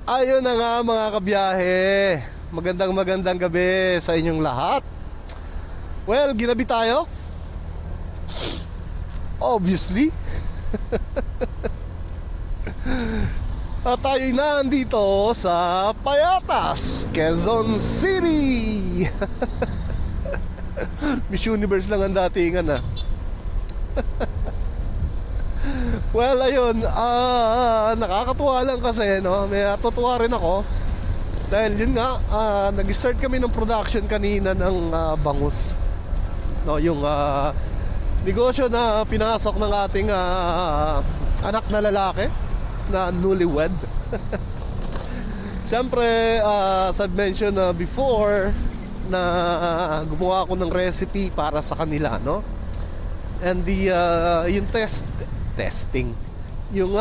Ayun na nga mga kabiyahe. Magandang gabi sa inyong lahat. Well, ginabi tayo. Obviously. At tayo nandito sa Payatas, Quezon City. Miss Universe lang ang datingan ah. Well, ayun, nakakatuwa lang kasi, no? May natutuwa rin ako. Dahil yun nga, nag-start kami ng production kanina ng bangus. No, yung negosyo na pinasok ng ating anak na lalaki na newlywed. Siyempre, as I've mentioned before, na gumawa ako ng recipe para sa kanila, no? And yung testing, yung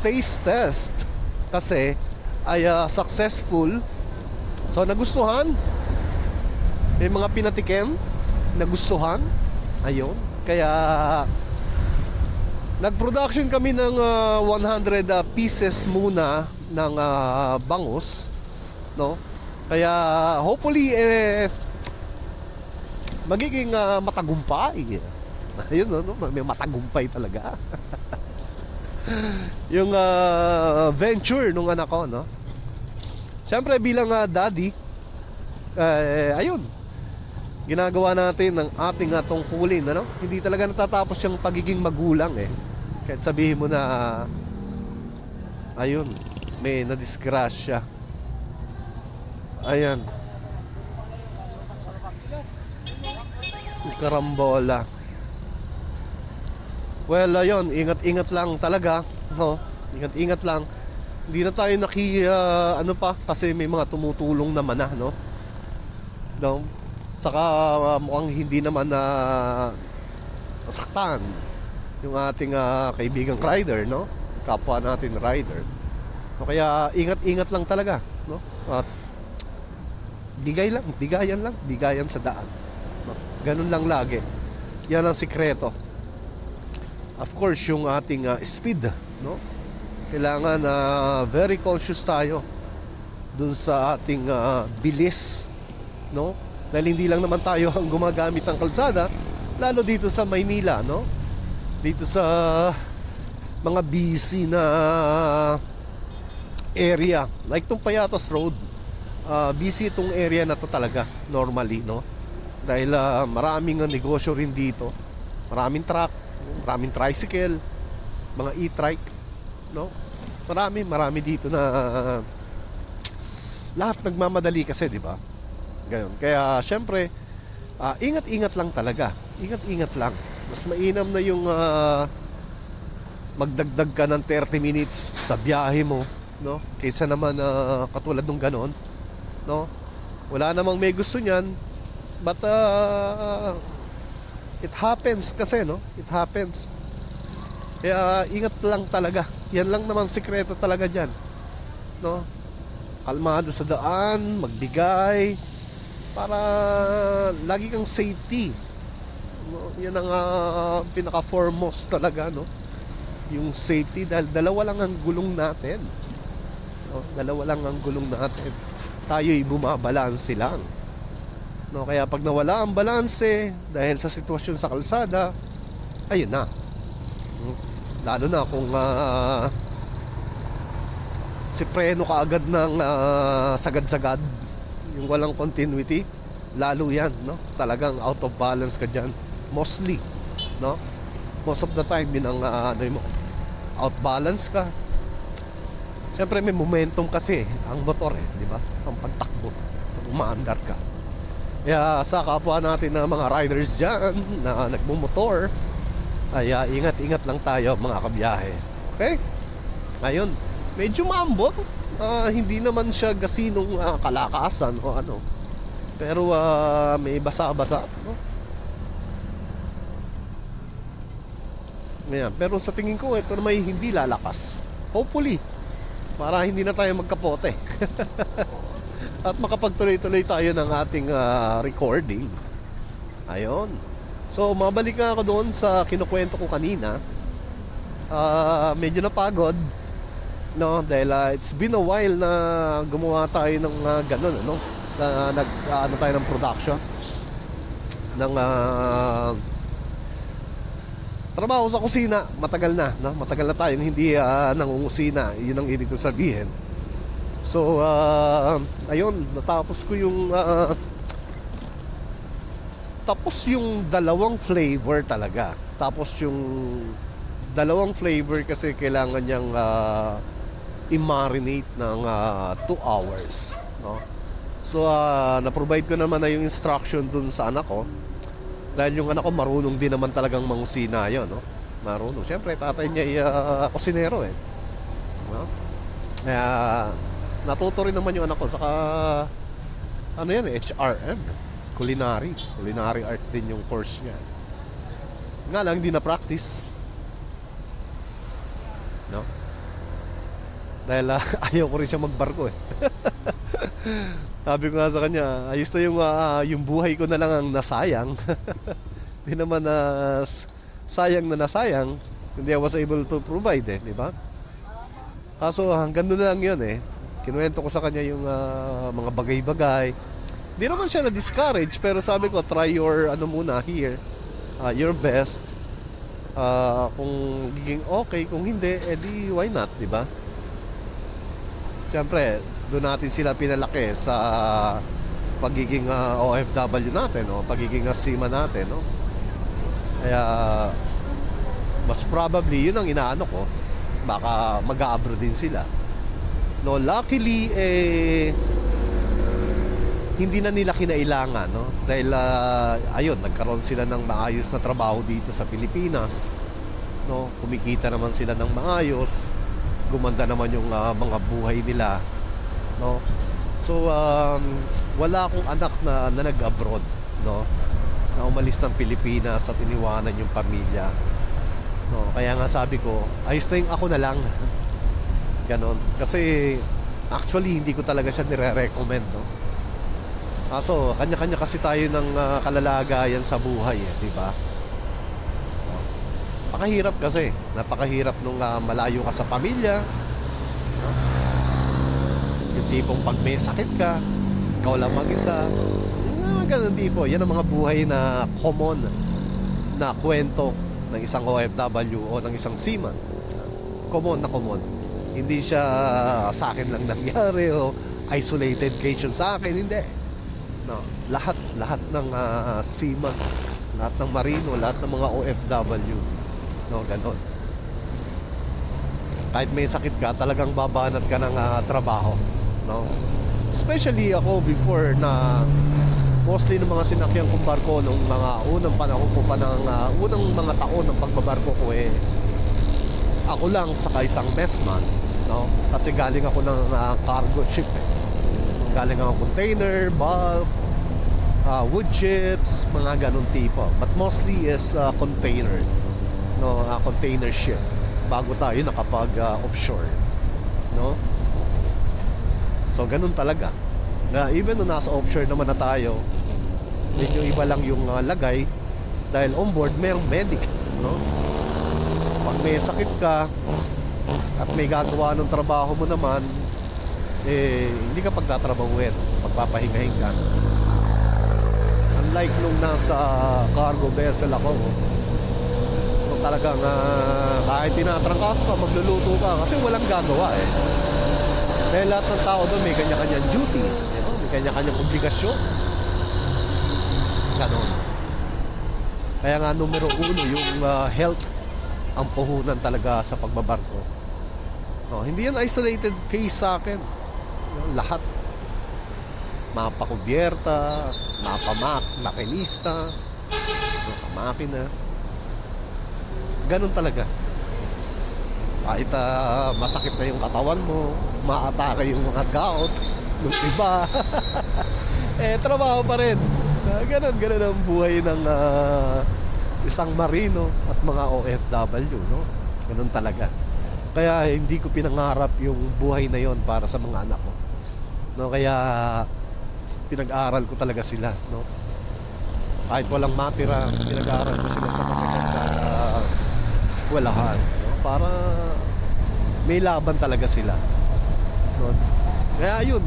taste test kasi ay successful. So nagustuhan. May mga pinatikim nagustuhan. Ayun. Kaya nag-production kami ng 100 pieces muna ng bangus, no? Kaya hopefully magiging matagumpay. Ayun, no? May matagumpay talaga. Yung venture nung anak ko, no? Siyempre bilang daddy, ayun, ginagawa natin ng ating tungkulin, ano? Hindi talaga natatapos yung pagiging magulang eh. Kahit sabihin mo na ayun, may nadisgrasya. Ayan, karambola. Well, ayun, ingat-ingat lang talaga, no? Ingat-ingat lang. Hindi na tayo ano pa, kasi may mga tumutulong naman na, no? No? Saka mukhang hindi naman na saktan yung ating kaibigang rider, no? Kapwa natin rider. So, kaya ingat-ingat lang talaga, no? At bigayan sa daan, no? Ganun lang lagi. Yan ang sikreto. Of course, yung ating speed, no? Kailangan very conscious tayo dun sa ating bilis, no? Dahil hindi lang naman tayo ang gumagamit ng kalsada, lalo dito sa Maynila, no? Dito sa mga busy na area, like tong Payatas Road. Busy itong area na to talaga, normally, no? Dahil maraming negosyo rin dito. Maraming truck, maraming tricycle, mga e-trike, no? Marami dito na lahat nagmamadali kasi, di ba? Gayon. Kaya syempre, ingat-ingat lang talaga. Ingat-ingat lang. Mas mainam na yung magdagdag ka ng 30 minutes sa biyahe mo, no? Kaysa naman katulad nung ganon, no? Wala namang may gusto niyan, but it happens kasi, no? It happens. Kaya ingat lang talaga. Yan lang naman sikreto talaga dyan, no? Kalmado sa daan, magbigay, para lagi kang safety, no? Yan ang pinaka-foremost talaga, no? Yung safety, dahil dalawa lang ang gulong natin, no? Dalawa lang ang gulong natin. Tayo'y bumabalanse lang, no? Kaya pag nawala ang balanse dahil sa sitwasyon sa kalsada, ayun na, lalo na kung si preno ka agad ng sagad-sagad, yung walang continuity, lalo yan, no? Talagang out of balance ka dyan, mostly, no? Most of the time yun ang mo, out balance ka. Siyempre may momentum kasi ang motor eh, di ba? Ang pagtakbo, pag umaandar ka. Kaya sa kapwa natin na mga riders dyan na nagmumotor, ay ingat-ingat lang tayo mga kabiyahe. Okay? Ayun, medyo maambot. Hindi naman siya gasinong kalakasan o ano, pero may basa-basa, no? Ayan. Pero sa tingin ko ito na may hindi lalakas, hopefully, para hindi na tayo magkapote. At makapagtuloy-tuloy tayo ng ating recording. Ayun. So mabalik nga ako doon sa kinukwento ko kanina. Medyo napagod no, dahil it's been a while na gumawa tayo ng ganun, ano, na ano tayo ng production ng trabaho sa kusina. Matagal na, no? Matagal na tayong hindi nangungusina. Yun ang ibig ko sabihin. So ayun, natapos ko yung tapos yung dalawang flavor talaga. Tapos yung dalawang flavor kasi kailangan niyang i-marinate ng 2 hours, no? So na-provide ko naman na yung instruction dun sa anak ko. Dahil yung anak ko marunong din naman talagang mangusina yun, no? Marunong. Siyempre tatay niya kusinero eh, no? Kaya natuto rin naman yung anak ko. Saka ano yan eh, HRM, culinary art din yung course niya. Nga lang hindi na practice, no? Dahil ayaw ko rin siya magbarko eh. Sabi ko nga sa kanya, ayos na yung buhay ko na lang ang nasayang. Hindi naman sayang na nasayang, hindi I was able to provide eh, di ba? Kaso hanggang doon lang yun eh. Kinuwento ko sa kanya yung mga bagay-bagay. Hindi naman siya na-discourage, pero sabi ko, try your ano muna here, your best. Kung giging okay, kung hindi, edi why not, di ba? Siyempre, doon natin sila pinalaki sa pagiging OFW natin, no? Pagiging seaman natin, no? Kaya mas probably yun ang inaano ko, baka mag-a-abroad din sila, no? Luckily hindi na nila kinailangan, no? Dahil ayun, nagkaroon sila ng maayos na trabaho dito sa Pilipinas, no? Kumikita naman sila ng maayos, gumanda naman yung mga buhay nila, no? So wala akong anak na nag-abroad, no? Na umalis ng Pilipinas at iniwanan yung pamilya, no? Kaya nga sabi ko, ayos na yung ako na lang. Ganon. Kasi actually hindi ko talaga siya nire-recommend, no? Kaso kanya-kanya kasi tayo ng kalalagayan sa buhay eh, di ba? Napakahirap kasi. Napakahirap nung malayo ka sa pamilya, no? Yung tipong pag may sakit ka, ikaw lang mag-isa, ganun tipo. Yan ang mga buhay na common na kwento ng isang OFW o ng isang seaman. Common na common. Hindi siya sa akin lang nangyari o isolated case yun sa akin. Hindi, no? Lahat ng seaman, lahat ng marino, lahat ng mga OFW, no, ganon. Kahit may sakit ka, talagang babanat ka ng trabaho, no? Especially ako before, na mostly ng mga sinakyang kong barko nung mga unang panahon ko pa ng unang mga taon ng pagbabarko ko eh, ako lang saka isang messman, no? Kasi galing ako ng cargo ship eh. Galing ako container, bulk, wood chips, mga ganun tipo. But mostly is container, no? Container ship bago tayo nakapag offshore, no? So ganun talaga. Na even nung nasa offshore naman na tayo, medyo iba lang yung lagay dahil on board mayroong medic, no? Pag may sakit ka at may gagawa ng trabaho mo naman, hindi ka pagtatrabahuin, magpapahingahin ka. Unlike nung nasa cargo vessel ako, kung talagang kahit tinatrangkas ka, magluluto ka kasi walang gagawa eh. Dahil lahat ng tao doon may kanya-kanyang duty, you know? May kanya-kanyang obligasyon. Ganon. Kaya nga numero 1 yung health ang puhunan talaga sa pagbabarko, no? Hindi yan isolated case sa akin, no? Lahat, mapakubyerta, makinista, makina, ganon talaga. Kahit masakit na yung katawan mo, maatake yung mga gout ng iba, trabaho pa rin. Ganun ang buhay ng isang marino at mga OFW, no? Ganun talaga. Kaya hindi ko pinangarap yung buhay na yon para sa mga anak ko, no? Kaya pinag-aaral ko talaga sila, no? Kahit walang matira, pinag-aaral ko sila sa magagandang eskwelahan, no? Para may laban talaga sila, no? Kaya yun,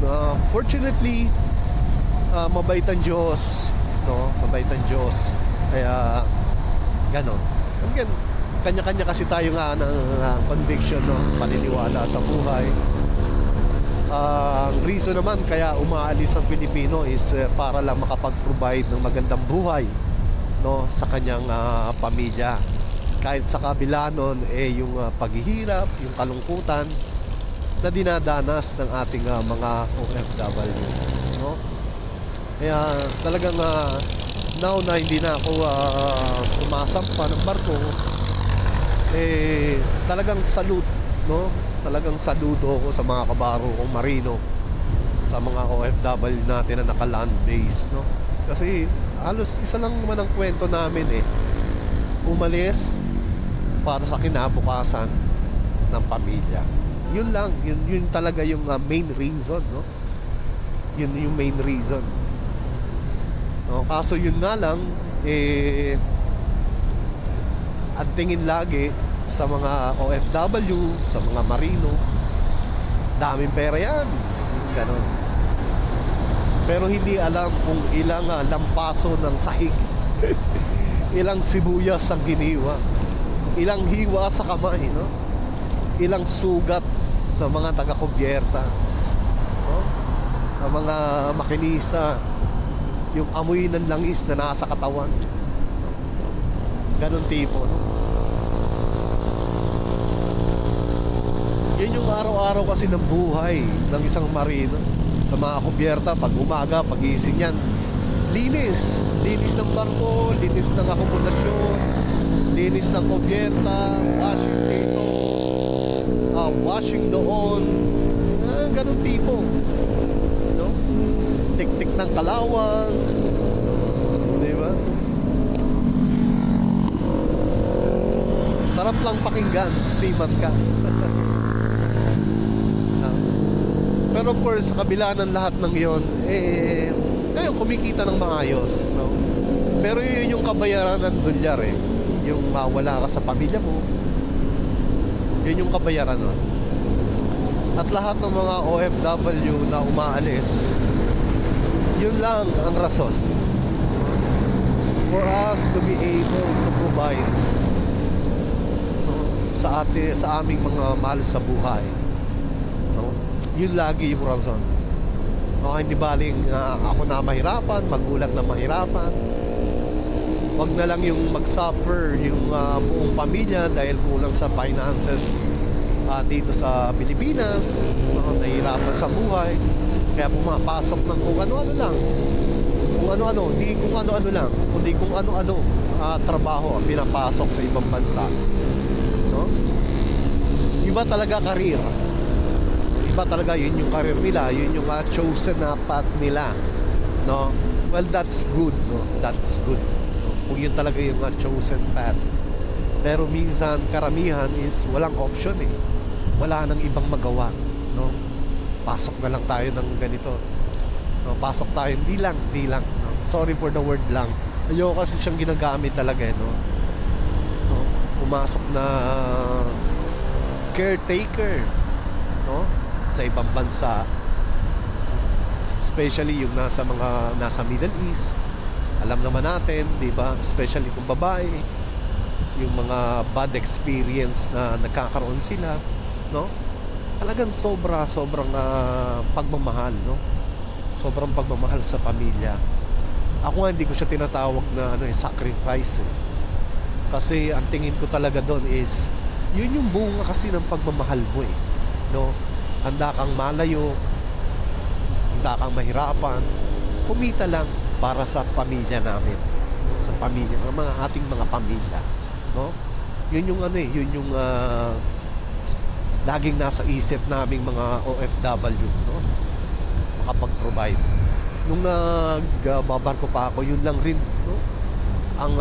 fortunately, mabait ang Diyos, no? Mabait ang Diyos. Kaya ganon. Again, kanya-kanya kasi tayo nga ng conviction, no? Paniniwala sa buhay. Ang reason naman kaya umaalis ang Pilipino is para lang makapag-provide ng magandang buhay, no, sa kanyang pamilya. Kahit sa kabila nun, yung paghihirap, yung kalungkutan na dinadanas ng ating mga OFW, no? Kaya talagang now na hindi na ako sumasampa ng barko, talagang salute, no? Talagang saludo ko sa mga kabaro kong marino, sa mga OFW natin na naka-land base, no? Kasi halos isa lang naman ang kwento namin, umalis para sa kinabukasan ng pamilya. Yun lang, yun talaga yung main reason, no? Yun yung main reason, no? Kaso yun nga lang, ang tingin lagi sa mga OFW, sa mga marino, daming pera yan, ganon. Pero hindi alam kung ilang lampaso ng sahig ilang sibuyas ang giniwa, ilang hiwa sa kamay, no? Ilang sugat sa mga taga-kubyerta, no? Ang mga makinisa, yung amoy ng langis na nasa katawan, ganon tipo, no? Yan yung araw-araw kasi ng buhay ng isang marino. Sa mga kubyerta, pag umaga, pag-iising yan, linis ng barko, linis ng akomodasyon, linis ng kubyerta, washing dito, washing doon, ganun tipo, no? Tik-tik ng kalawang, di ba? Sarap lang pakinggan, seaman ka. Pero of course, sa kabila ng lahat ng yon, ngayon kumikita ng maayos, no? Pero yun yung kabayaran ng dolyar, yung mawala ka sa pamilya mo, yun yung kabayaran nun. At lahat ng mga OFW na umaalis, yun lang ang rason for us to be able to provide, no, sa aming mga mahal sa buhay, no? Yun lagi yung rason. Hindi baling ako na mahirapan, magulang na mahirapan. Wag na lang yung mag-suffer yung buong pamilya dahil kulang sa finances dito sa Pilipinas, nahihirapan sa buhay, kaya pumapasok ng kung ano-ano lang, kung ano-ano, hindi kung ano-ano lang, kundi kung ano-ano trabaho ang pinapasok sa ibang bansa, no? Iba talaga career, iba talaga, yun yung career nila, yun yung chosen na path nila, no? Well, that's good, no? That's good, no? Kung yun talaga yung chosen path. Pero minsan karamihan is walang option, wala nang ibang magawa, no? Pasok na lang tayo ng ganito, no? Pasok tayo, hindi lang, no? Sorry for the word lang, ayoko kasi siyang ginagamit talaga, no? No? Pumasok na caretaker, no, sa ibang bansa, especially yung nasa Middle East. Alam naman natin, di ba, especially kung babae, yung mga bad experience na nagkakaroon sila, no? Talagang sobrang pagmamahal, no? Sobrang pagmamahal sa pamilya. Ako nga hindi ko siya tinatawag na sacrifice, kasi ang tingin ko talaga doon is yun yung bunga kasi ng pagmamahal mo, no? Handa kang malayo, handa kang mahirapan, kumita lang para sa pamilya namin, sa pamilya, mga ating mga pamilya, no? Yun yung yun yung laging nasa isip naming mga OFW, no? Makapag-provide. Nung nagbabarko pa ako, yun lang rin, no? Ang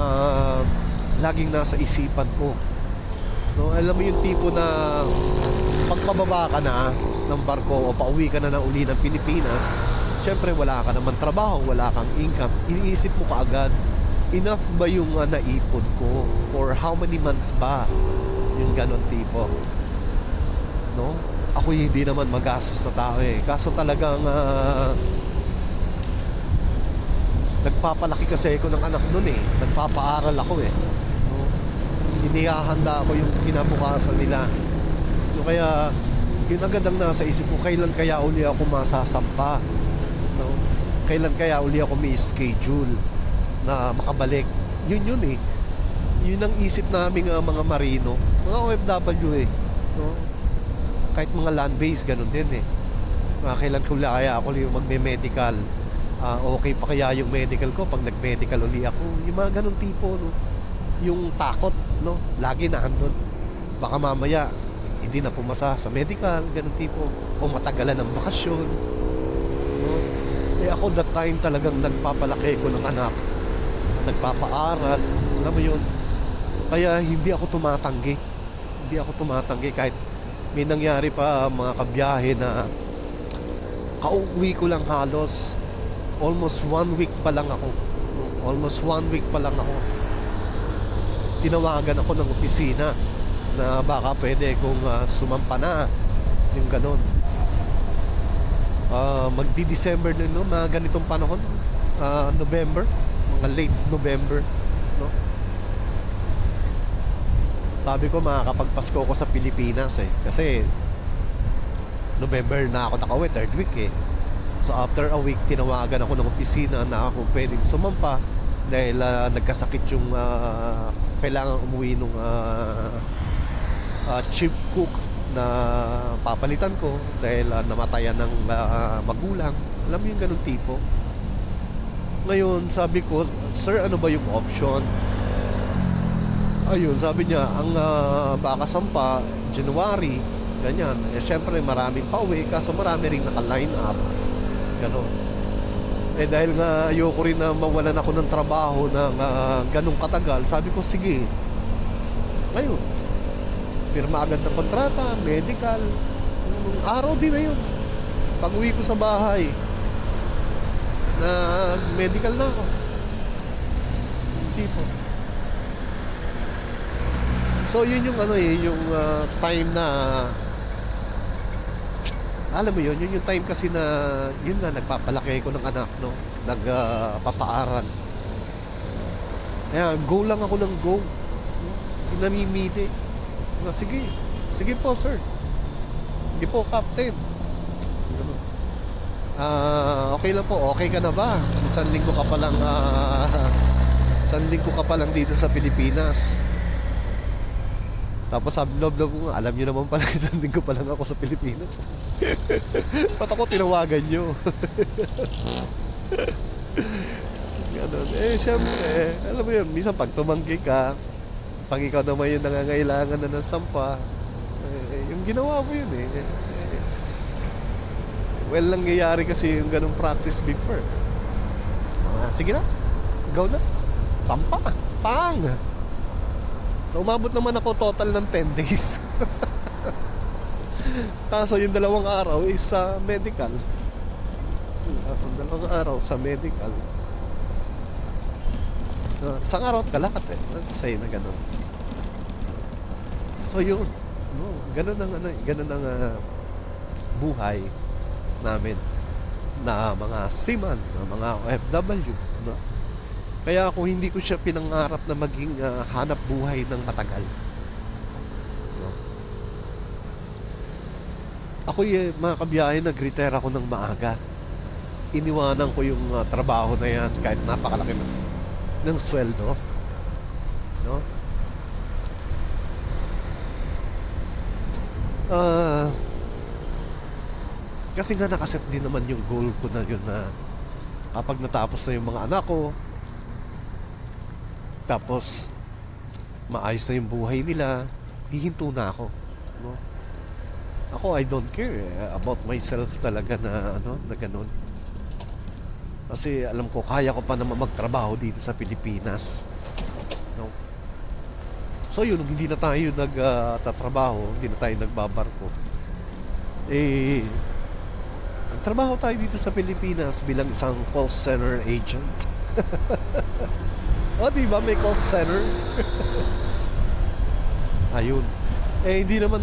laging nasa isipan ko, no? Alam mo yung tipo na pagpababa ka na ng barko o pauwi ka na uli ng Pilipinas, syempre wala ka naman trabaho, wala kang income, iniisip mo kaagad, enough ba yung naipon ko, or how many months ba, yung ganon tipo. no? Ako hindi naman magastos na tao eh. Kaso talagang nagpapalaki kasi ako ng anak nun eh. Nagpapaaral ako eh, no? Inihahanda ako yung kinabukasan nila. No, kaya yun agad ang nasa isip ko, kailan kaya uli ako masasampa, no? Kailan kaya uli ako may schedule na makabalik. Yun eh. Yun ang isip namin mga marino, mga OFW eh, no? Kahit mga land base ganun din eh. Kailan ko kaya ako yung magme-medical, okay pa kaya yung medical ko pag nag-medical uli ako. Yung mga ganun tipo, no? Yung takot, no? Lagi na andun. Baka mamaya hindi na pumasa sa medical, ganun tipo, o matagalan ng bakasyon, no? Eh ako that time talagang nagpapalaki ko ng anak, nagpapaaral, alam mo yun. Kaya hindi ako tumatanggi kahit may nangyari pa mga kabiyahe na kauwi ko lang halos almost 1 week pa lang ako. Tinawagan ako ng opisina na baka pwede kung sumampa na, yung ganon. Magdi-December din, no, mga ganitong panahon, November, mga late November, no? Sabi ko makakapagpasko ko sa Pilipinas eh. Kasi November na ako nakauwi, third week eh. So after a week, tinawagan ako ng opisina na ako pwedeng sumampa dahil nagkasakit yung kailangan umuwi nung chief cook na papalitan ko dahil namatayan ng magulang. Alam mo yung ganun tipo. Ngayon sabi ko, sir, ano ba yung option? Ayun, sabi niya, ang baka sampa January, ganyan. Eh syempre maraming pauwi, kaso marami ring naka-line up, gano'n. Eh dahil nga ayoko rin na mawalan ako ng trabaho ng ganong katagal, sabi ko sige, ngayon pirma agad ng kontrata, medical, araw din na yun. Pag uwi ko sa bahay na medical na ako, tipo. So yun yung yung time na alam mo yun yung time kasi na yun nga nagpapalaki ko ng anak, no, nagpapaaral. Kaya go lang ako ng go, no? Hindi namimili na sige po sir, hindi po captain, okay lang po, okay ka na ba? Isang linggo ka pa lang dito sa Pilipinas. Tapos sabi loob-loob ko nga, alam nyo naman pala isang linggo pa lang ako sa Pilipinas. Ba't ako tinawagan nyo? Ganun. Eh syempre, alam mo yun, minsan pag tumanggi ka, pag ikaw naman yung nangangailangan na ng sampa, yung ginawa mo yun eh. Well, nangyayari kasi yung ganung practice before. Sige na, go na, sampa, pang! So umabot naman ako total ng 10 days. Kaso yung 2 araw is sa medical. Yung 2 araw sa medical. Isang araw at kalahati eh. Let's say na gano'n. So yun, no, ganun ang buhay namin na mga seaman, na mga OFW, no? Kaya ako hindi ko siya pinangarap na maging hanap buhay ng matagal, no? Ako mga kabiyahe, nag-retire ako ng maaga. Iniwanan ko yung trabaho na yan kahit napakalaki ng sweldo, no? Kasi nga nakaset din naman yung goal ko na yun na kapag natapos na yung mga anak ko, tapos maayos na yung buhay nila, hihinto na ako, no? Ako, I don't care about myself talaga na na ganun. Kasi alam ko kaya ko pa naman magtrabaho dito sa Pilipinas, no? So yun, hindi na tayo nagtatrabaho, hindi na tayo nagbabarko, eh nagtrabaho tayo dito sa Pilipinas bilang isang call center agent. O diba, may call center. Ayun. Eh hindi naman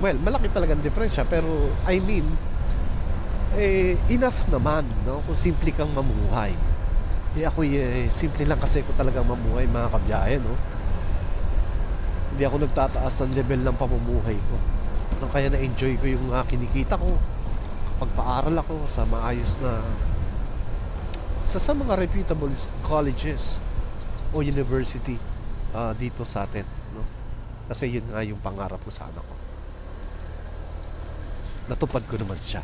well, malaki talagang diferensya, pero I mean, enough naman, no? Kung simple kang mamuhay. Ako simple lang kasi ko talagang mamuhay, mga kabiyahe, no? Hindi ako nagtataas ng level ng pamumuhay ko. Kaya na-enjoy ko yung kinikita ko. Pagpaaral ako sa maayos na sa mga reputable colleges o university dito sa atin, no? Kasi yun nga yung pangarap ko sana ko. Natupad ko naman siya.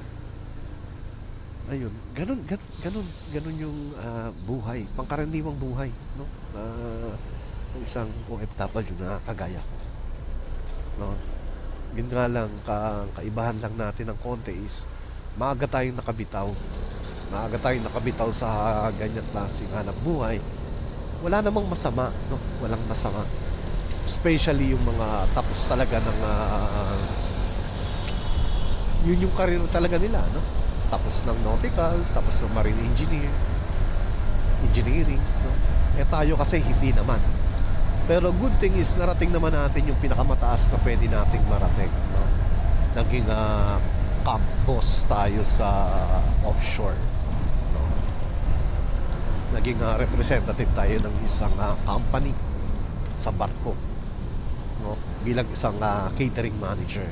Ayun, ganun yung buhay, pangkaraniwang buhay, no? Ng isang OFW na kagaya ko, no? Yun nga lang, kaibahan lang natin ng konti is maaga tayong nakabitaw sa ganyan klaseng hanap buhay. Wala namang masama, no? Walang masama, especially yung mga tapos talaga ng yun yung career talaga nila, no? Tapos ng nautical, tapos ng marine engineering, no? Tayo kasi hindi naman. Pero good thing is narating naman natin yung pinakamataas na pwede nating marating, no? Naging camp boss tayo sa offshore, no? Naging representative tayo ng isang company sa barko, no? Bilang isang catering manager.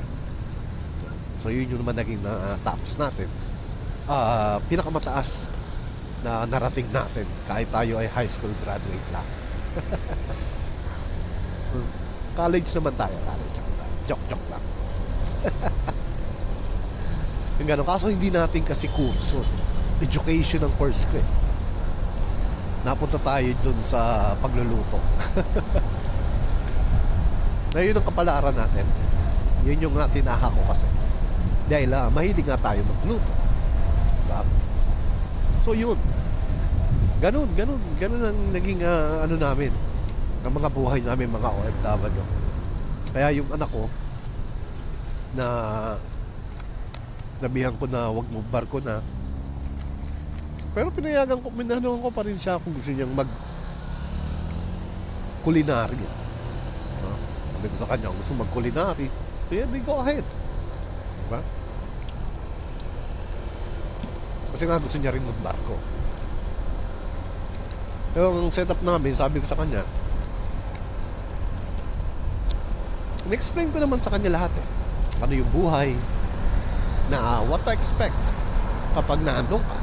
So yun yung naman naging tapos natin, pinakamataas na narating natin kahit tayo ay high school graduate lang. College naman tayo. Joke lang. Yung gano'n. Kaso hindi natin kasi kurso. Education ang course ko eh. Napunta tayo dun sa pagluluto. Ngayon ang kapalaran natin. Yun yung tinaha ko kasi. Dahil mahilig nga tayo magluto. Diba? So yun. Ganun ang naging ano namin, ang mga buhay namin, mga OFW. Kaya yung anak ko na nabihan ko na wag mo barko na, pero pinayagan ko, minanong ko pa rin siya kung gusto niyang mag culinary. Sabi ko sa kanya, gusto mag culinary, yeah, go ahead, diba? Kasi nga gusto niya rin magbarko. Pero ang setup namin, sabi ko sa kanya, in-explain ko naman sa kanya lahat eh. Ano yung buhay, na what to expect kapag naandun ka.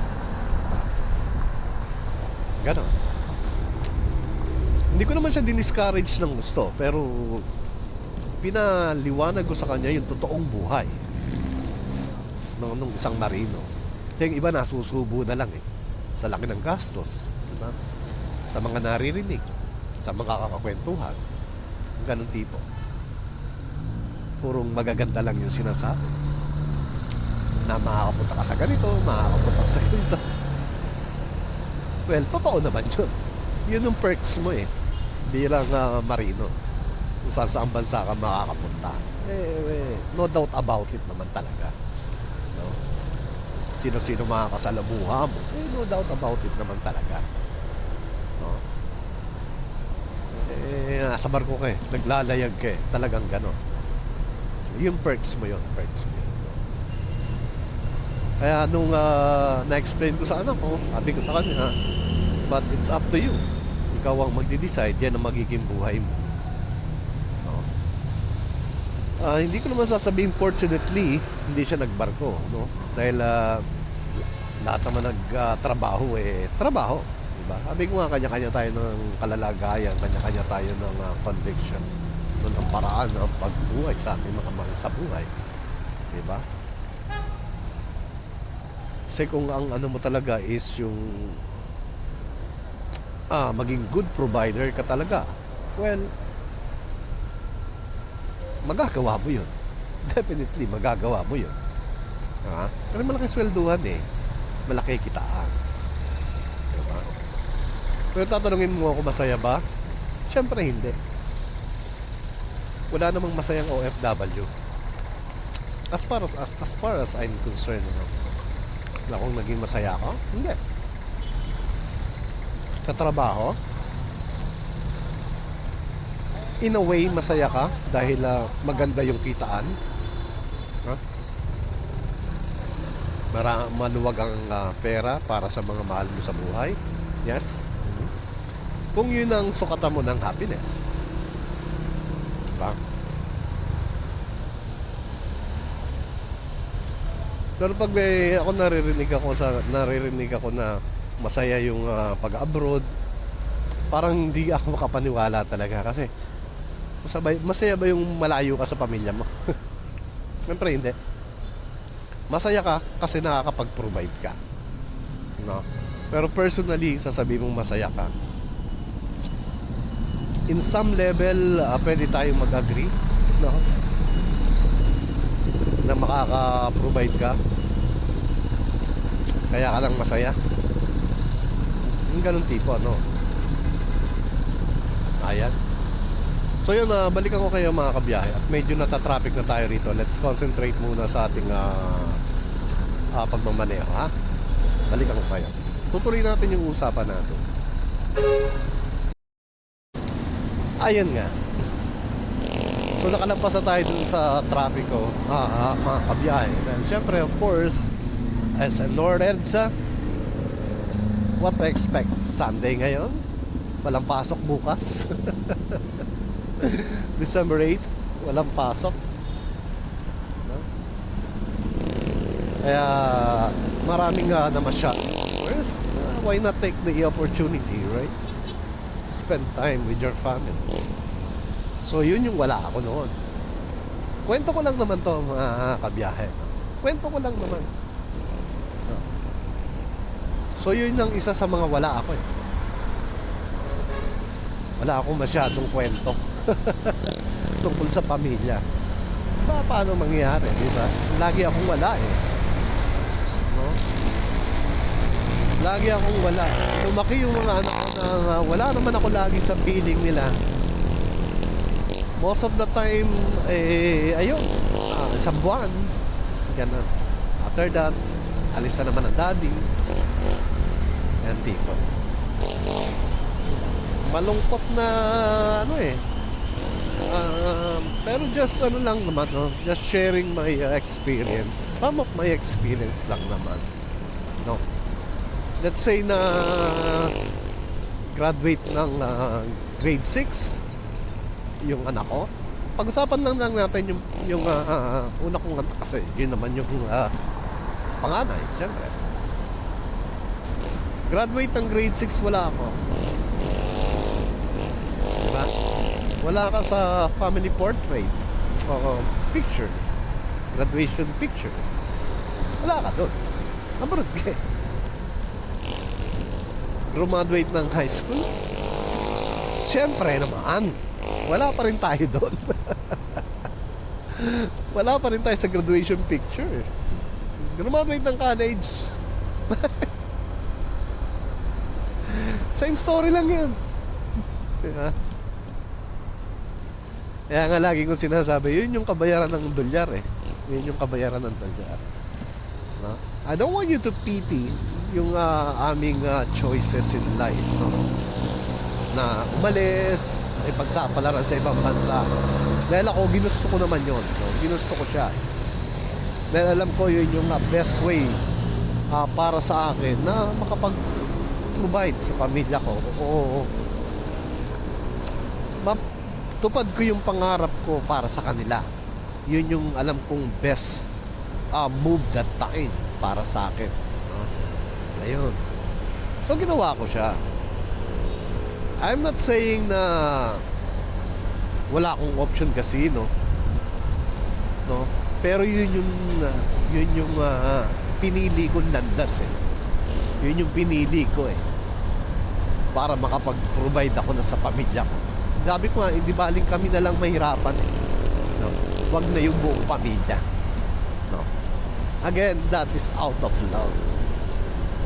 Ganon. Hindi ko naman siya diniscourage ng gusto, pero pinaliwanag ko sa kanya yung totoong buhay nung isang marino. Kasi yung iba nasusubo na lang eh, sa laki ng gastos, diba? Sa mga naririnig, sa mga kakakwentuhan, ganun tipo. Purong magaganda lang yung sinasabi, na makakapunta ka sa ganito, makakapunta ka sa ganito. Well, totoo naman yun. Yun yung perks mo eh, bilang marino, kung saan bansa ka makakapunta. No doubt about it naman talaga, no? Sino-sino makakasalamuha mo, no doubt about it naman talaga, no? Nasa barko ka eh, naglalayag ka eh, talagang gano'n. So, yung perks mo yun, no? Kaya nung na-explain ko sa anak ko, sabi ko sa kanya, but it's up to you. Ikaw ang magde-decide, yan ang magiging buhay mo, no? Hindi ko naman sasabihin, fortunately hindi siya nagbarko, no? Dahil lahat naman nagtrabaho trabaho, diba? Sabi ko nga, kanya-kanya tayo ng kalalagayan, kanya-kanya tayo ng conviction, doon ang paraan ng pagbuhay sa ating mga mahal sa buhay, diba? Kasi kung ang ano mo talaga is yung maging good provider ka talaga, well, magagawa mo yun. Definitely magagawa mo yun. Pero malaki swelduhan eh, malaki kitaan, diba? Pero tatanungin mo ako, masaya ba? Siyempre hindi. Wala namang masayang OFW as far as I'm concerned, no? Wala akong naging masaya ako? Hindi. Sa trabaho, in a way masaya ka dahil maganda yung kitaan, No? Maluwag ang pera para sa mga mahal mo sa buhay. Yes. Kung yun ang sukatan mo ng happiness. Diba? Pero pag ako naririnig ako na masaya yung pag-abroad, parang hindi ako makapaniwala talaga kasi masaya ba yung malayo ka sa pamilya mo? Siyempre hindi. Masaya ka kasi nakakapag-provide ka, no? Pero personally, sasabihin mong masaya ka, in some level, pwede tayong mag-agree, no? Na makaka-provide ka, kaya ka lang masaya. Yung ganun tipo, no? Ayan. So yun, balikan ko kayo mga kabiyahe. At medyo nata-traffic na tayo rito. Let's concentrate muna sa ating pagmamaneho, ha? Balikan ko kayo. Tutuloy natin yung usapan natin. Ayun nga. So nakalampas na tayo dun sa traffico, mga kabiyahe. And syempre, of course, as a Lord Edsa, what to expect? Sunday ngayon? Walang pasok bukas. December 8, walang pasok, no? Kaya maraming namasyal. First, why not take the opportunity, right? Spend time with your family. So yun yung wala ako noon. Kwento ko lang naman to mga kabiyahe, no? Kwento ko lang naman, no? So yun ang isa sa mga wala ako, eh. Wala akong masyadong kwento tungkol sa pamilya. Paano mangyayari, di ba? Lagi akong wala, eh, no? Lagi akong wala. Lumaki yung mga anak ko na wala naman ako lagi sa piling nila. Most of the time, ayun, isang buwan, ganun. After that, alis na naman ang daddy. Yan tipo. Malungkot na pero just lang naman, no? Just sharing my experience. Some of my experience lang naman, no? Let's say na graduate ng grade 6 yung anak ko. Pag-usapan lang natin yung una kong anak, kasi yun naman yung panganay, siyempre. Graduate ng grade 6, wala ako. Diba? Wala ka sa family portrait o picture, graduation picture. Wala ka doon. Abroad ka, eh. Graduate ng high school, siyempre naman, wala pa rin tayo doon. Wala pa rin tayo sa graduation picture. Graduate ng college, same story lang yun, diba? Kaya nga lagi kong sinasabi, yun yung kabayaran ng dolyar, eh. Yun yung kabayaran ng dolyar, no? I don't want you to pity yung aming choices in life, no? Na umalis, ay pagsapalaran sa ibang bansa. Dahil ako, ginusto ko naman yun, no? Ginusto ko siya, eh. Dahil alam ko yun yung best way para sa akin na makapag-provide sa pamilya ko, o tupad ko yung pangarap ko para sa kanila. Yun yung alam kong best move that time para sa akin, no? Ayun. So ginawa ko siya. I'm not saying na wala akong option kasi, no? Pero yun yung pinili kong landas, eh. Yun yung pinili ko, eh, para makapag-provide ako na sa pamilya ko. Sabi ko nga, hindi baling kami na lang mahirapan, no? Wag na yung buong pamilya, no? Again, that is out of love,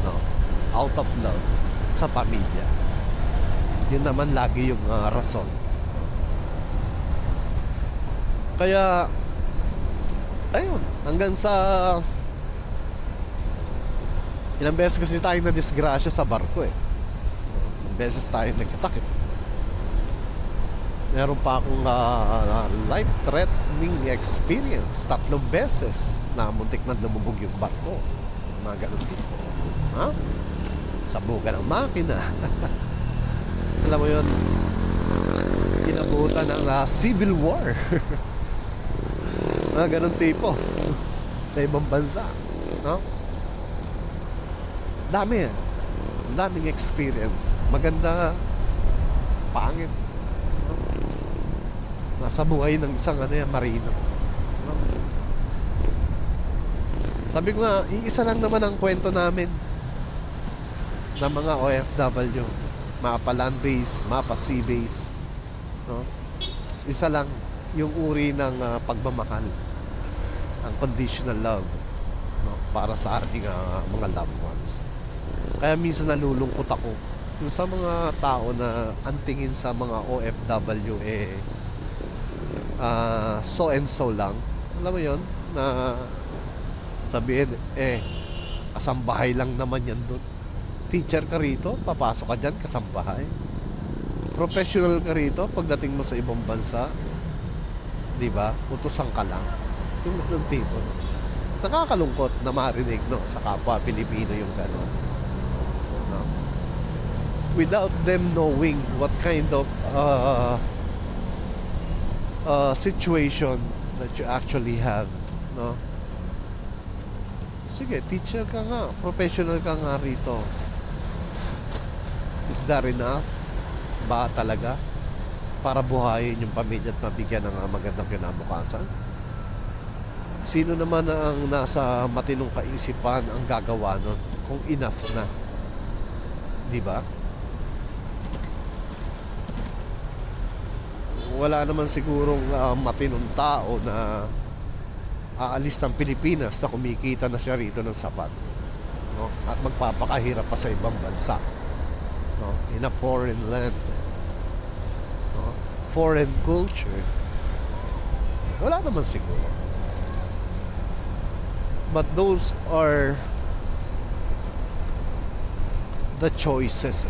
no? Out of love sa pamilya. Yun naman lagi yung rason. Kaya ayun, hanggang sa ilang beses kasi tayo na disgrasya sa barko, eh. Ilang beses tayo nagkasakit. Meron pa akong life-threatening experience. 3 beses na muntik na lumubog yung barko. Mga ganun tipo. Ha? Sabugan ng makina. Alam mo yun, inabutan ng civil war. Mga ganun tipo sa ibang bansa, no? Daming experience. Maganda, pangit, no? Nasa buhay ng isang marino, no? Sabi ko nga, iisa lang naman ang kwento namin ng mga OFW. Mapa land base, mapa sea base, no? Isa lang yung uri ng pagmamahal, ang conditional love, no? Para sa ating mga loved ones. Kaya minsan nalulungkot ako yung sa mga tao na ang tingin sa mga OFW so and so lang. Alam mo yon, na sabihin kasambahay lang naman yan doon. Teacher ka rito, papasok ka dyan, kasambahay. Professional ka rito, pagdating mo sa ibang bansa, di ba, utusan ka lang. Yung ganun tipo, no? Nakakalungkot na marinig, no, sa kapwa Pilipino yung gano'n, no? Without them knowing what kind of situation that you actually have, no? Sige, teacher ka nga, professional ka nga rito. Is that enough ba talaga para buhayin yung pamilya at mabigyan ng magandang kinabukasan? Sino naman ang nasa matinong kaisipan ang gagawa nun kung enough na? Di ba? Wala naman sigurong matinong tao na aalis ng Pilipinas na kumikita na siya rito ng sapat, no? At magpapakahirap pa sa ibang bansa, no? In a foreign land, no? Foreign culture. Wala naman siguro. But those are the choices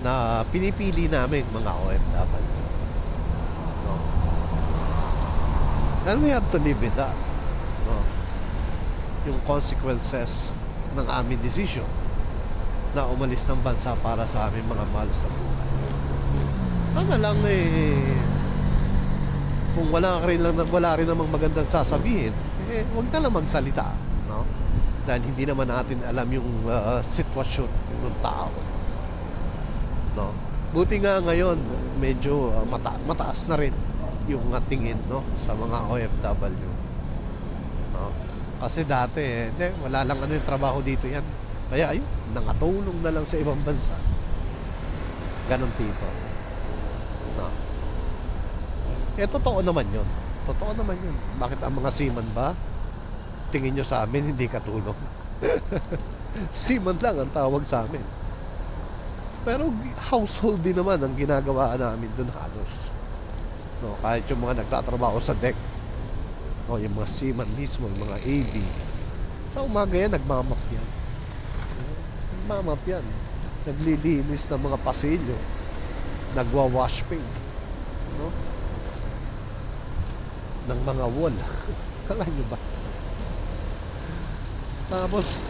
na pinipili namin mga OFW, no? And we have to live with that, no? Yung consequences ng aming decision na umalis ng bansa para sa aming mga mahal sa buhay. Sana lang kung wala rin namang magandang sasabihin, wag na lang magsalita, no? Dahil hindi naman natin alam yung sitwasyon ng tao, no? Buti nga ngayon medyo mataas na rin yung tingin, no, sa mga OFW, no? Kasi dati wala lang yung trabaho dito yan, kaya ayun, nakatulong na lang sa ibang bansa, ganon tipo, no? Totoo naman yun. Totoo naman yun. Bakit ang mga seaman ba, tingin nyo sa amin hindi katulong? Seaman lang ang tawag sa amin. Pero household din naman ang ginagawa namin dun halos, no? Kahit yung mga nagtatrabaho sa deck, no, yung mga seaman mismo, yung mga AV, sa umaga yan nagmamap yan. Nagmamap yan. Naglilinis ng mga pasilyo, nagwa-wash paint, no, ng mga wall. Kala nyo ba? Tapos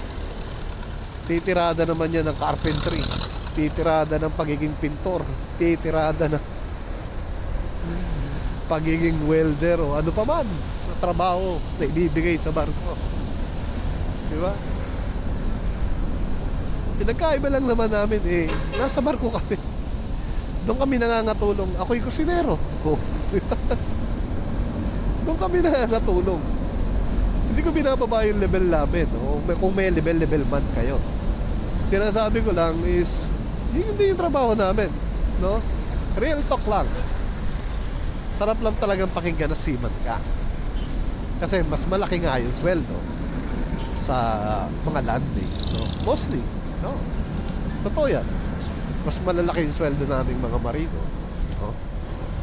titirada naman yan ng carpentry, titirada ng pagiging pintor, titirada ng pagiging welder o ano pa man na trabaho na ibibigay sa barko, di ba? Pinagkaiba lang naman namin nasa barko kami, doon kami nangangatulong. Ako'y kusinero, doon kami nangangatulong. Hindi ko binababa yung level namin, o kung may level man kayo. Sinasabi ko lang is hindi yung trabaho namin, no? Real talk lang. Sarap lang talagang pakinggan na seaman ka, kasi mas malaki nga yung sweldo sa mga land base, no? Mostly, no? Totoo yan. Mas malalaki yung sweldo naming mga marino, no?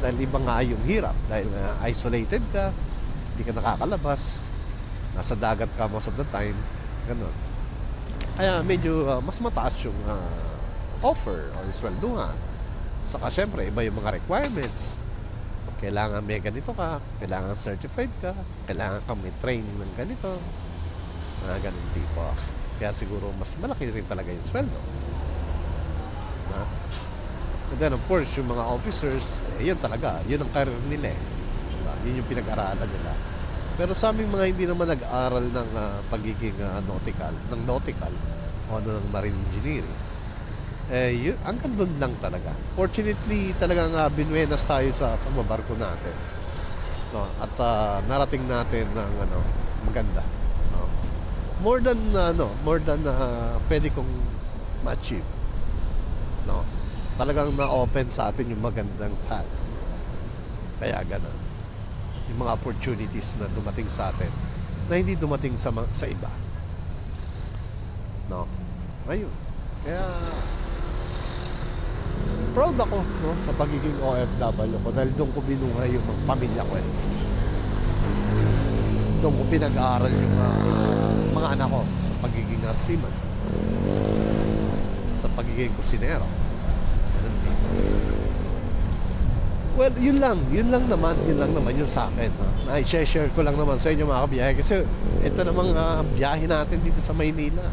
Dahil iba nga yung hirap, dahil isolated ka, hindi ka nakakalabas, nasa dagat ka most of the time, ganun. Kaya medyo mas mataas yung offer o swelduhan Saka syempre, iba yung mga requirements. Kailangan may ganito ka, kailangan certified ka, kailangan ka may training ng ganito, mga ganun tipo. Kaya siguro mas malaki rin talaga yung sweldo. Ha? And then of course, yung mga officers, yun talaga, yun ang career nila eh. Diba? Yun yung pinag-aralan nila. Pero sa aming mga hindi naman nag-aral ng pagiging nautical o ng marine engineering, yun, hanggang doon lang talaga. Fortunately, talagang binwenas tayo sa pagbabarko natin. No? At narating natin ng maganda. No? More than pwede kong ma-achieve. No? Talagang na-open sa atin yung magandang path. Kaya ganun. Yung mga opportunities na dumating sa atin na hindi dumating sa iba. No? Ayun. Kaya proud ako, no, sa pagiging OFW ko dahil doon ko binuhay yung mga pamilya ko. Doon ko pinag-aaral yung mga anak ko sa pagiging seaman, sa pagiging kusinero. Well, yun lang naman yung sa akin. Na-share ko lang naman sa inyo mga kabiyahe kasi ito namang biyahe natin dito sa Maynila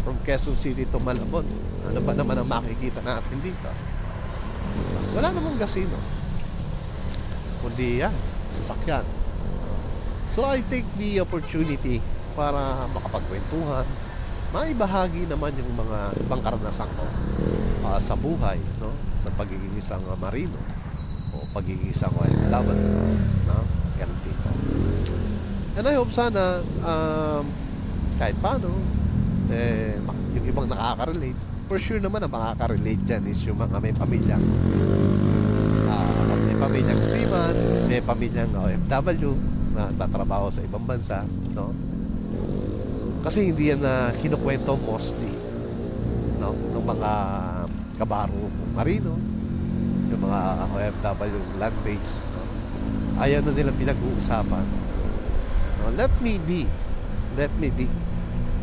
from Quezon City to Malabon. Ano ba naman ang makikita natin dito? Wala namang gasino, kundi yan, sasakyan. So I take the opportunity para makapagkwentuhan, maibahagi naman yung mga ibang karanasan ko sa buhay, no? Sa pagiging isang marino o pagiging isang OFW, no? Ganun dito. And I hope sana kahit paano yung ibang nakaka-relate. For sure naman na makaka-relate dyan is yung mga may pamilyang seaman, may pamilyang OFW na tatrabaho sa ibang bansa, no? Kasi hindi yan na kinukwento mostly, no, ng mga kabaro marino, yung mga OFW land-based, no? Ayaw na nilang pinag-uusapan, no? Let me be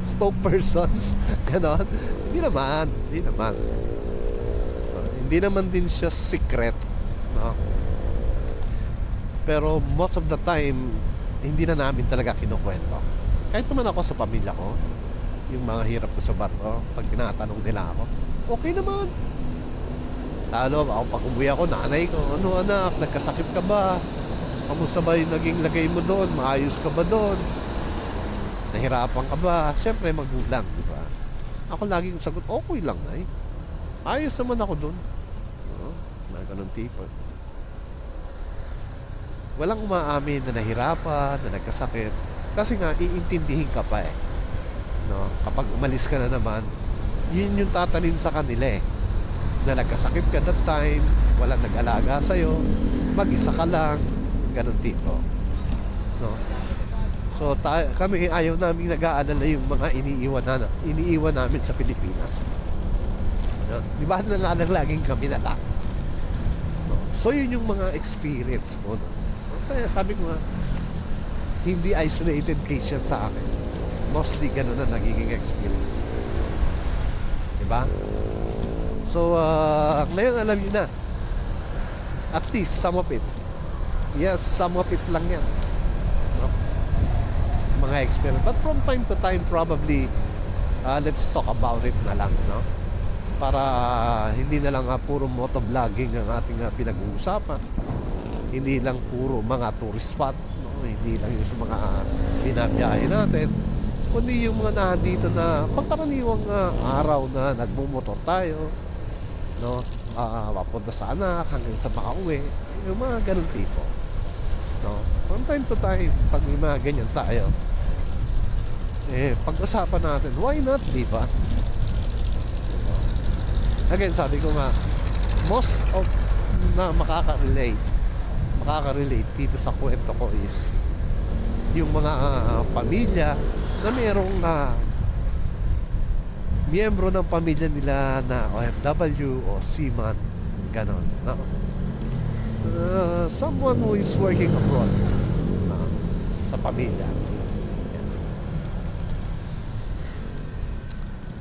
spokespersons, ganon. Hindi naman din siya secret, no? Pero most of the time hindi na namin talaga kinukwento. Kahit naman ako sa pamilya ko, yung mga hirap ko sa barko, pag tinatanong nila ako, okay naman. Lalo ako pag umuwi ako, nanay ko, ano anak, nagkasakit ka ba? Kamusta ba yung naging lagay mo doon? Maayos ka ba doon? Nahirapan ka ba? Siyempre magulang, di ba? Ako lagi kong sagot, okay lang, ay. Ayos naman ako dun. Mga ganun tipo. Walang umaamin na nahirapan, na nagkasakit. Kasi nga, iintindihin ka pa eh. No? Kapag umalis ka na naman, yun yung tatanim sa kanila eh. Na nagkasakit ka that time, walang nag-alaga sa'yo, mag-isa ka lang, ganun tipo. No? So kami ayaw namin nag-aalala yung mga iniiwan namin sa Pilipinas. No? Di ba na nga lang laging kami na lang. No? So yun yung mga experience ko. No? Kaya sabi ko nga, hindi isolated case yan sa akin. Mostly ganun na nagiging experience. Di ba? So ngayon alam nyo na, at least some of it. Yes, some of it lang yan. Mga experience. But from time to time probably let's talk about it na lang, no? Para hindi na lang puro motovlogging ang ating pinag-uusapan. Hindi lang puro mga tourist spot, no? Hindi lang yung mga binabiyahe natin, kundi yung mga nandito na pangkaraniwang araw na nagmumotor tayo, no? Papunta sa anak hanggang sa makauwi, yung mga ganun tipo, no? From time to time pag may mga ganyan tayo, pag-usapan natin, why not, di ba? Again, sabi ko nga, most of na makaka-relate dito sa kwento ko is yung mga pamilya na mayroong miyembro ng pamilya nila na OFW o seaman, ganon, no? Someone who is working abroad, sa pamilya.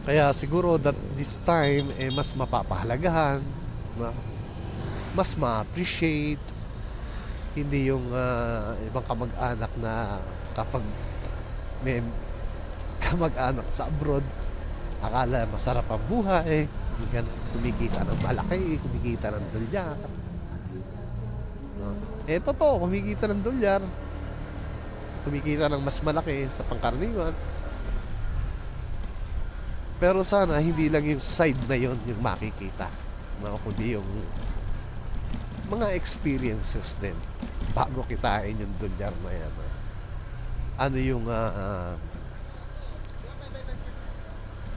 Kaya siguro that this time mas mapapahalagahan, no? mas ma-appreciate. Hindi yung ibang kamag-anak na kapag may kamag-anak sa abroad, akala masarap ang buhay, kumikita ng malaki, kumikita ng dolyar, no? Totoo, kumikita ng dolyar, kumikita ng mas malaki sa pangkaraniwan. Pero sana hindi lang yung side na yon yung makikita, no? Kundi yung mga experiences din bago kitain yung dolyar na yan, no? Ano yung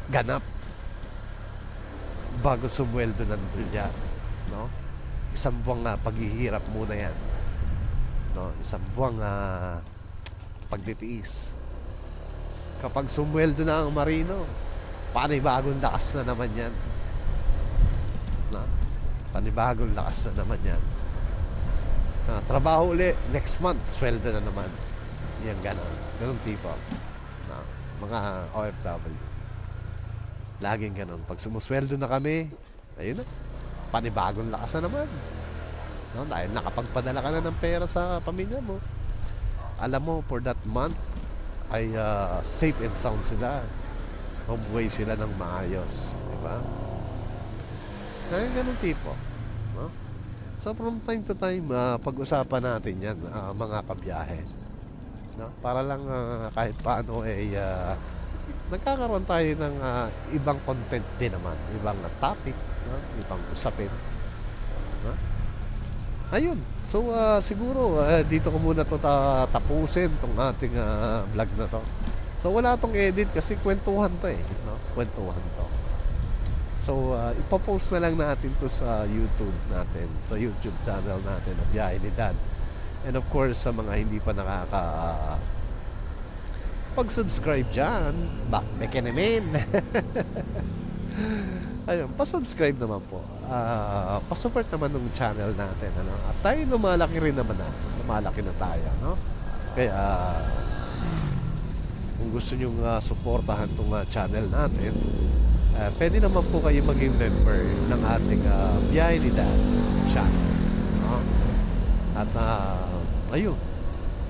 ganap bago sumweldo ng dolyar, no? Isang buwang paghihirap muna yan, no? Isang buwang pagtitiis. Kapag sumweldo na ang marino, panibagong lakas na naman yan, no? Panibagong lakas na naman yan. Trabaho uli next month, sweldo na naman. Yan, ganon tipo, no? Mga OFW laging ganon. Pag sumusweldo na kami, ayun na, panibagong lakas na naman, no? Dahil nakapagpadala ka na ng pera sa pamilya mo. Alam mo, for that month ay safe and sound sila, mabuhay sila ng maayos, diba? Kaya ganun tipo, no? So from time to time, pag-usapan natin yan, mga kabiyahe, no? Para lang kahit paano nagkakaroon tayo ng ibang content din naman, ibang topic, no? Ibang usapin, no? Ayun, so siguro dito ko muna to tapusin tong ating vlog na to. So wala tong edit kasi kwentuhan to, no? Kwentuhan to. So ipopost na lang natin to sa YouTube natin, sa YouTube channel natin na Biyahe ni Dad. And of course, sa mga hindi pa pag-subscribe dyan, may kinamin. Ayun, pa-subscribe naman po. Pa-support naman ng channel natin, ano? At tayo lumalaki rin naman na. Lumalaki na tayo, no? Kaya kung gusto nyo suportahan tong channel natin, pwede naman po kayo maging member ng ating Biyahe ni Dad channel, no? At ayun,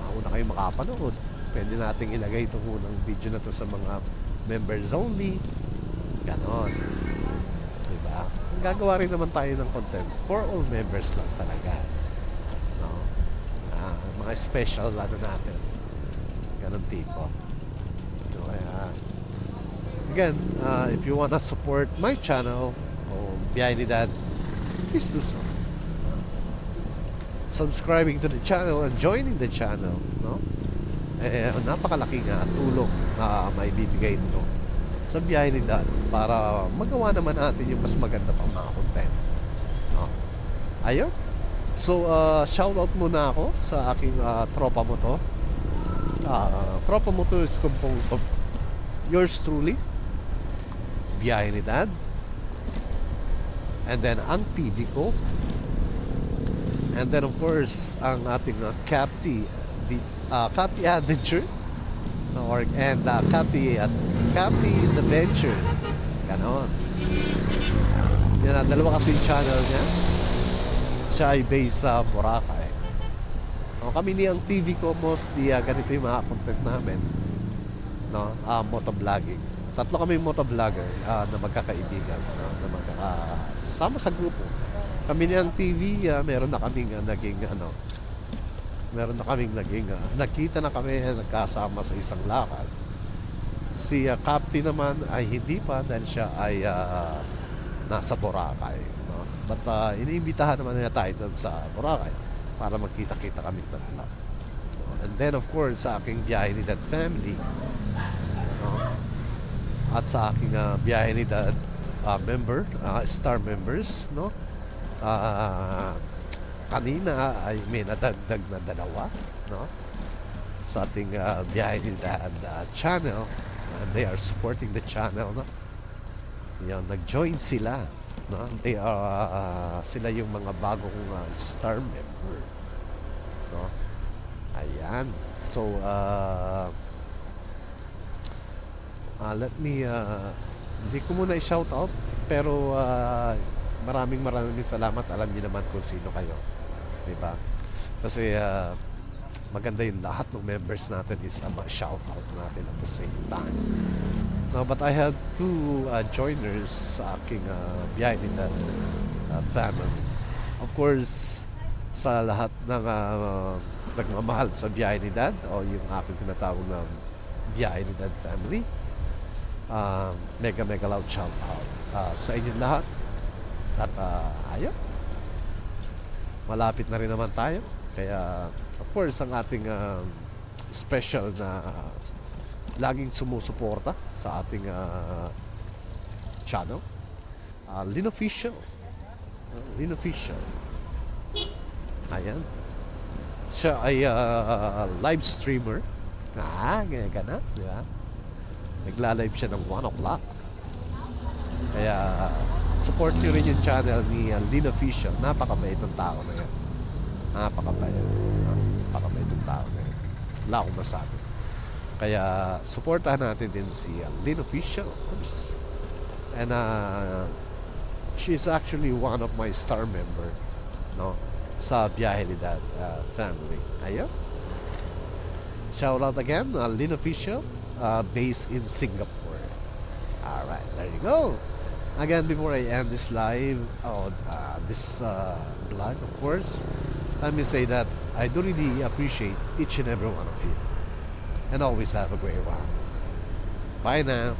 mauna kayo makapanood. Pwede nating ilagay itong unang video na to sa mga members only, ganon, diba? Gagawa rin naman tayo ng content for all members lang talaga, no? Mga special ano natin, ganon tipo. So, again, if you wanna support my channel o Biyahe ni Dad, please do so. Subscribing to the channel and joining the channel, no? Napakalaking tulong na maibibigay nito sa Biyahe ni Dad para magawa naman natin yung mas maganda pang mga content, no? Ayun. So shoutout muna ako sa aking tropa mo to. Tropa mo to is composed of yours truly, Biyahe ni Dad, and then ang TV ko, and then of course ang ating Capti, the Capti Adventure, and Capti the Venture, ganon. Yan, dalawa kasi yung channel niya. Siya ay based sa Boracay. Kami ni ang TV ko, mostly ganito yung mga content namin, no? Motovlogging. Tatlo kami motovlogger na magkakaibigan, no? Na magkakasama sa grupo. Kami ni ang TV, meron na kaming nagkita na kami, nagkasama sa isang lakad. Si Capti naman ay hindi pa dahil siya ay nasa Boracay, no? But iniimbitahan naman niya tayo doon sa Boracay para magkita-kita kami tatlo, no? And then of course sa aking Biyahe ni Dad family, no? At sa aking Biyahe ni Dad star members, no? Kanina ay may nadagdag na dalawa, no? Sa ating Biyahe ni Dad channel, and they are supporting the channel, no? Yan, nag-join sila, no? They are sila yung mga bagong star member, no? Ayan. So let me hindi ko muna i-shout out, pero maraming salamat. Alam niyo naman kung sino kayo, di ba? Kasi maganda yung lahat ng members natin is shout out natin at the same time. No, but I have two joiners sa aking Biyahe ni Dad family. Of course, sa lahat ng nagmamahal sa Biyahe ni Dad o yung aking tinatawag na Biyahe ni Dad family, mega loud shout out sa inyong lahat. At ayun, malapit na rin naman tayo. Kaya of course ang ating special na laging sumusuporta sa ating channel, Lin Official. Lin Official. Ayan. Siya ay live streamer. Ganyan ka na, di ba? Nagla-live siya ng 1 o'clock. Kaya support nyo rin yung channel ni Lin Official. Napakabait ng tao na yan. Napakabait ng tao na yan. Wala akong masabi. Kaya supportahan natin din si Lin Official, of course. And she's actually one of my star member, no, sa Biyahe ni Dad family. Ayun. Shout out again, Lin Official, based in Singapore. Alright, there you go. Again, before I end this live, this vlog, of course, let me say that I do really appreciate each and every one of you. And always have a great one. Bye now.